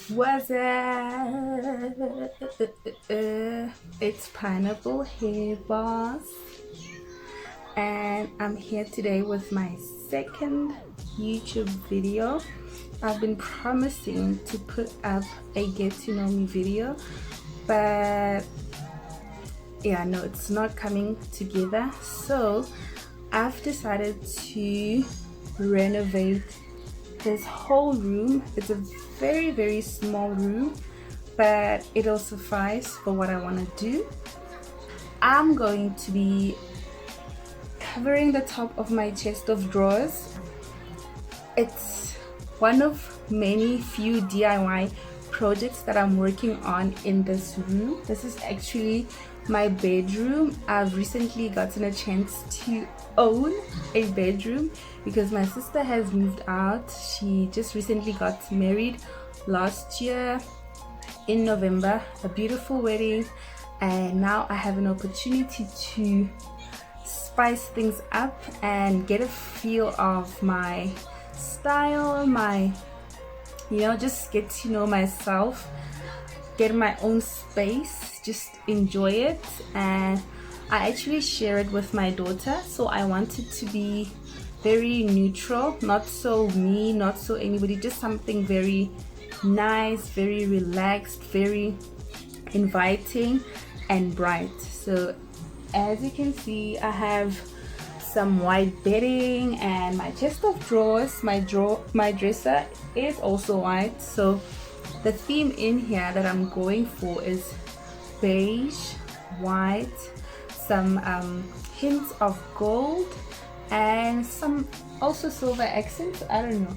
What's up? It's Pineapple Hair Boss, and I'm here today with my second YouTube video. I've been promising to put up a get to know me video, but yeah, no, it's not coming together. So I've decided to renovate this whole room. It's a very small room, but it'll suffice for what I want to do. I'm going to be covering the top of my chest of drawers. It's one of many few DIY projects that I'm working on in this room. This is actually my bedroom. I've recently gotten a chance to own a bedroom because my sister has moved out. She just recently got married last year in November, a beautiful wedding, and now I have an opportunity to spice things up and get a feel of my style, just get to know myself, get my own space, just enjoy it. And I actually share it with my daughter, so I want it to be very neutral, not so me, not so anybody, just something very nice, very relaxed, very inviting and bright. So as you can see, I have some white bedding and my chest of drawers. My dresser is also white, so the theme in here that I'm going for is beige, white, some hints of gold, and some also silver accents. I don't know,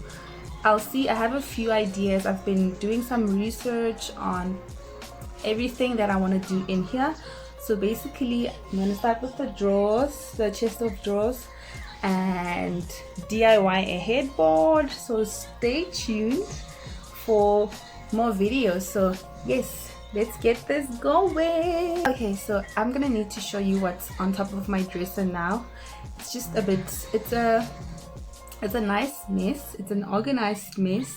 I'll see. I have a few ideas. I've been doing some research on everything that I want to do in here. So basically I'm going to start with the drawers, the chest of drawers, and DIY a headboard. So stay tuned for more videos. So yes, let's get this going. Okay, so I'm gonna need to show you what's on top of my dresser now. It's just a bit, it's a nice mess. It's an organized mess.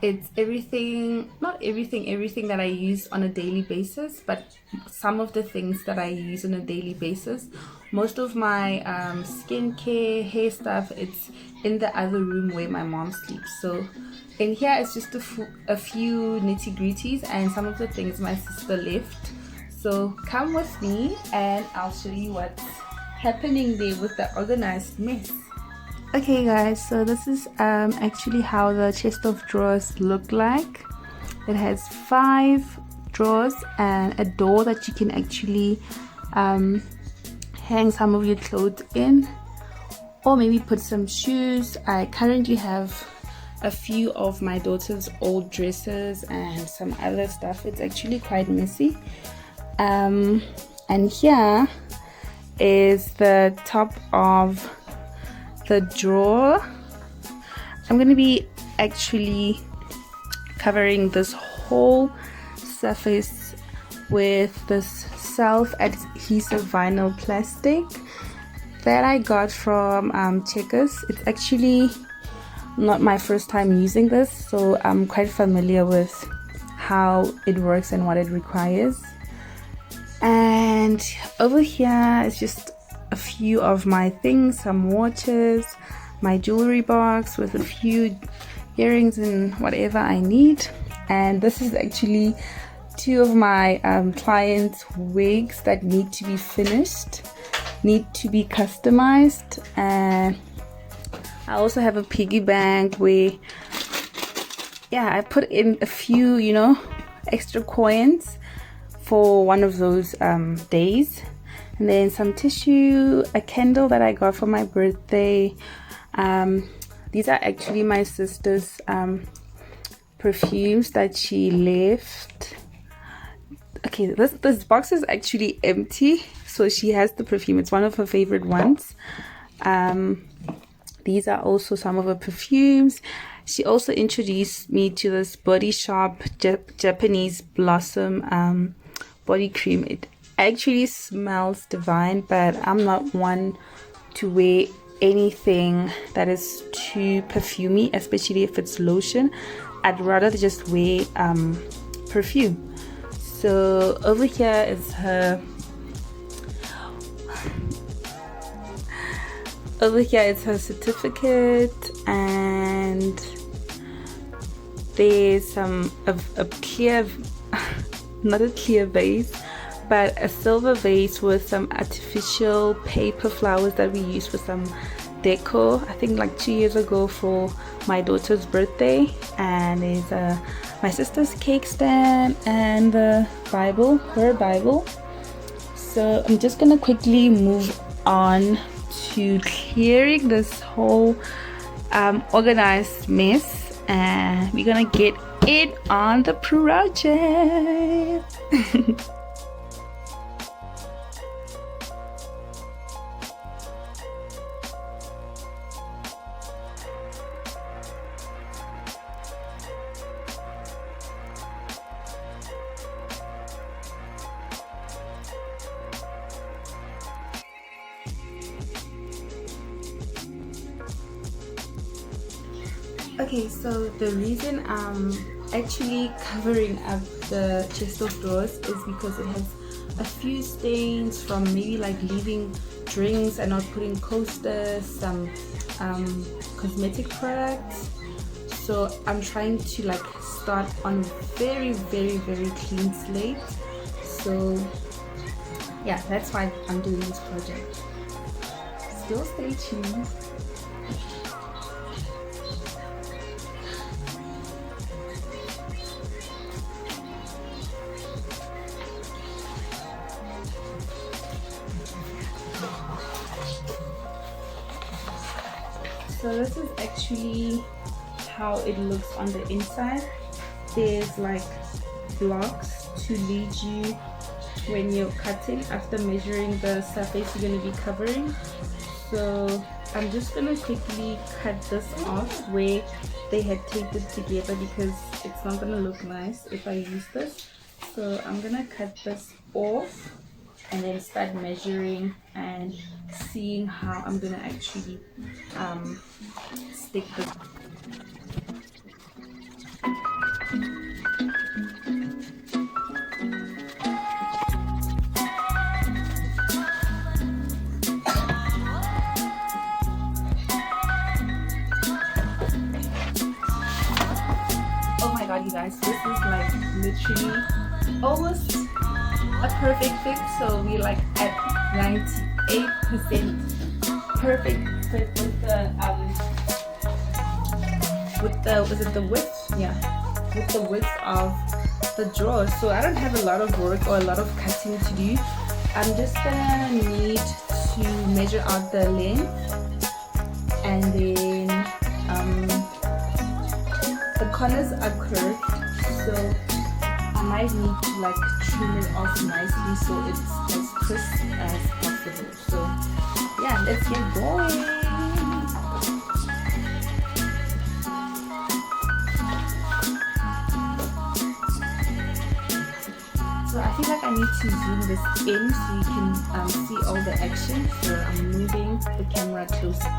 It's everything, not everything that I use on a daily basis, but some of the things that I use on a daily basis. Most of my skincare, hair stuff, it's in the other room where my mom sleeps. So in here it's just a few nitty-gritties and some of the things my sister left. So come with me and I'll show you what's happening there with the organized mess. Okay guys, so this is actually how the chest of drawers look like. It has 5 drawers and a door that you can actually hang some of your clothes in, or maybe put some shoes. I currently have a few of my daughter's old dresses and some other stuff. It's actually quite messy. And here is the top of the drawer. I'm going to be actually covering this whole surface with this self-adhesive vinyl plastic that I got from Checkers. It's actually not my first time using this, so I'm quite familiar with how it works and what it requires. And over here is just a few of my things, some watches, my jewelry box with a few earrings and whatever I need. And this is actually 2 of my clients' wigs that need to be finished, need to be customized. And I also have a piggy bank where I put in a few extra coins for one of those days. And then some tissue, a candle that I got for my birthday. These are actually my sister's perfumes that she left. Okay, this box is actually empty, so she has the perfume. It's one of her favorite ones. These are also some of her perfumes. She also introduced me to this Body Shop Japanese Blossom body cream. It actually smells divine, but I'm not one to wear anything that is too perfumey, especially if it's lotion. I'd rather just wear perfume. So over here is her certificate, and there's a clear not a clear vase, but a silver vase with some artificial paper flowers that we used for some deco, I think like 2 years ago for my daughter's birthday. And there's my sister's cake stand and the Bible, her Bible. So I'm just gonna quickly move on to clearing this whole organized mess, and we're gonna get it on the project. Okay, so the reason I'm actually covering up the chest of drawers is because it has a few stains from maybe like leaving drinks and not putting coasters, some cosmetic products. So I'm trying to like start on very clean slate. So yeah, that's why I'm doing this project. Still stay tuned. So this is actually how it looks on the inside. There's like blocks to lead you when you're cutting after measuring the surface you're going to be covering. So I'm just going to quickly cut this off where they had taped it together, because it's not going to look nice if I use this. So I'm going to cut this off and then start measuring and seeing how I'm gonna actually stick this. Oh my god, you guys, this is like literally almost a perfect fit. So we're like at 98% perfect fit with the was it the width? Yeah, with the width of the drawers. So I don't have a lot of work or a lot of cutting to do. I'm just gonna need to measure out the length, and then the corners are curved, so I might need to like trim it off nicely so it's as crisp as possible. So yeah, let's get going. So I feel like I need to zoom this in so you can see all the action. So I'm moving the camera closer.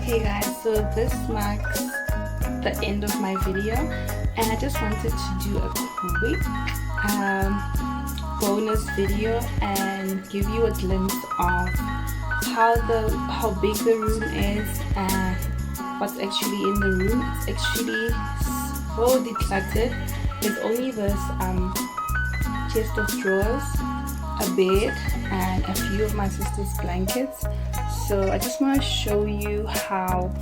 Okay guys, so this marks the end of my video, and I just wanted to do a quick bonus video and give you a glimpse of how big the room is and what's actually in the room. It's actually so decluttered. There's only this chest of drawers, a bed, and a few of my sister's blankets. So I just want to show you how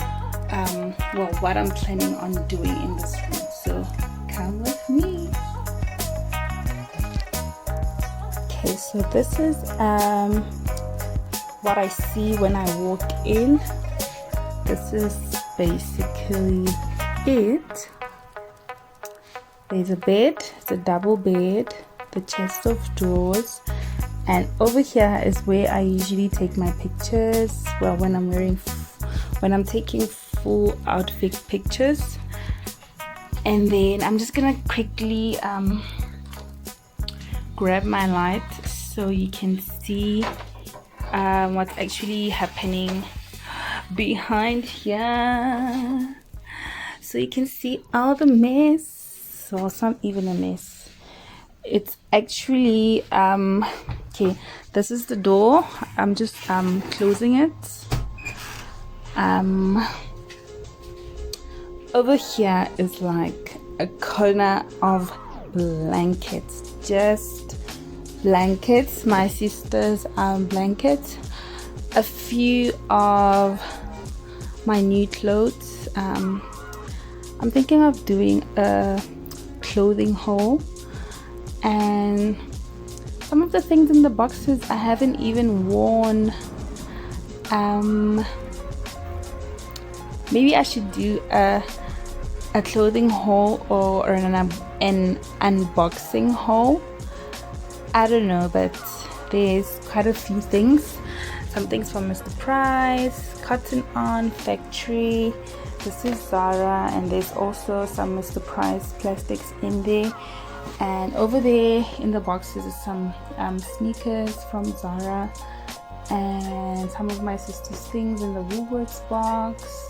well, what I'm planning on doing in this room. So come with me. Okay, so this is what I see when I walk in. This is basically it. There's a bed, it's a double bed, the chest of drawers, and over here is where I usually take my pictures. Well, when I'm taking full outfit pictures. And then I'm just gonna quickly grab my light so you can see what's actually happening behind here, so you can see all the mess. So it's not even a mess, it's actually okay, this is the door. I'm just closing it. Over here is like a corner of blankets, just blankets, my sister's blankets, a few of my new clothes. I'm thinking of doing a clothing haul, and some of the things in the boxes I haven't even worn. Maybe I should do a clothing haul or an unboxing haul. I don't know, but there's quite a few things. Some things from Mr. Price, Cotton On, Factory. This is Zara, and there's also some Mr. Price plastics in there. And over there in the boxes is some sneakers from Zara, and some of my sister's things in the Woolworths box.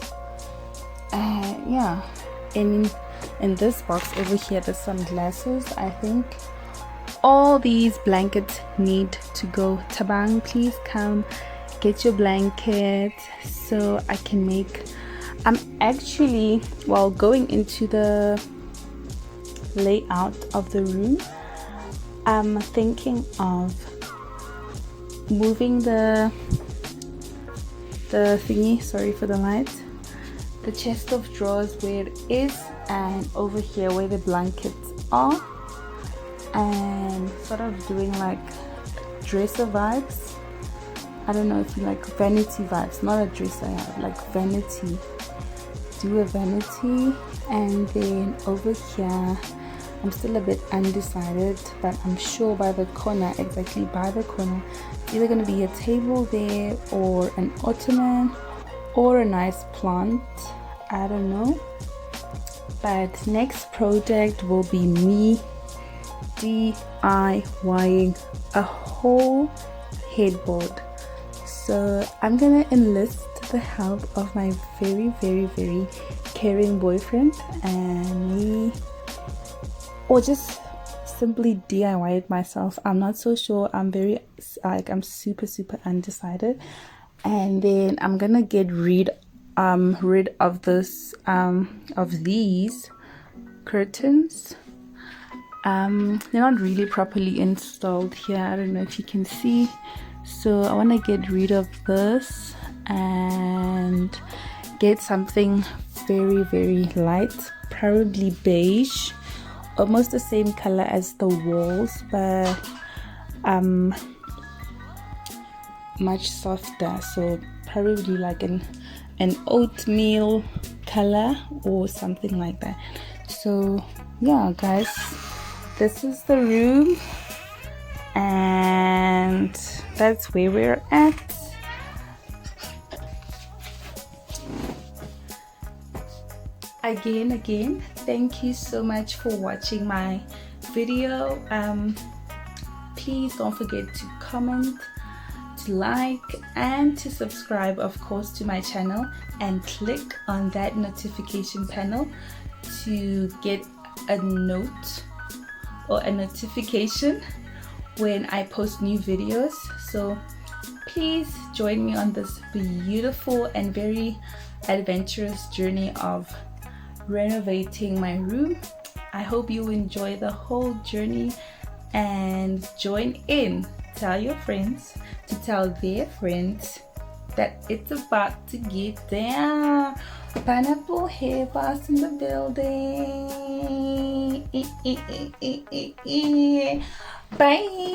Yeah, in this box over here there's some glasses. I think all these blankets need to go. Tabang, please come get your blanket so I can make. I'm actually, while going into the layout of the room, I'm thinking of moving the thingy, sorry for the light, the chest of drawers where it is, and over here where the blankets are, and sort of doing like dresser vibes. I don't know if you like vanity vibes, not a dresser, like vanity. Do a vanity, and then over here I'm still a bit undecided, but I'm sure by the corner, exactly by the corner, it's either going to be a table there or an ottoman or a nice plant. I don't know. But next project will be me DIYing a whole headboard. So I'm gonna enlist the help of my very, very, very caring boyfriend, and me, or just simply DIY it myself. I'm not so sure. I'm super undecided. And then I'm gonna get rid of this of these curtains. They're not really properly installed here. I don't know if you can see. So I want to get rid of this and get something very, very light, probably beige, almost the same color as the walls, but much softer. So probably like an oatmeal color or something like that. So yeah guys, this is the room, and that's where we're at. Again, thank you so much for watching my video. Please don't forget to comment, to please like and to subscribe, of course, to my channel, and click on that notification panel to get a note or a notification when I post new videos. So please join me on this beautiful and very adventurous journey of renovating my room. I hope you enjoy the whole journey and join in. Tell your friends to tell their friends that it's about to get down. Pineapple hair boss in the building. Bye.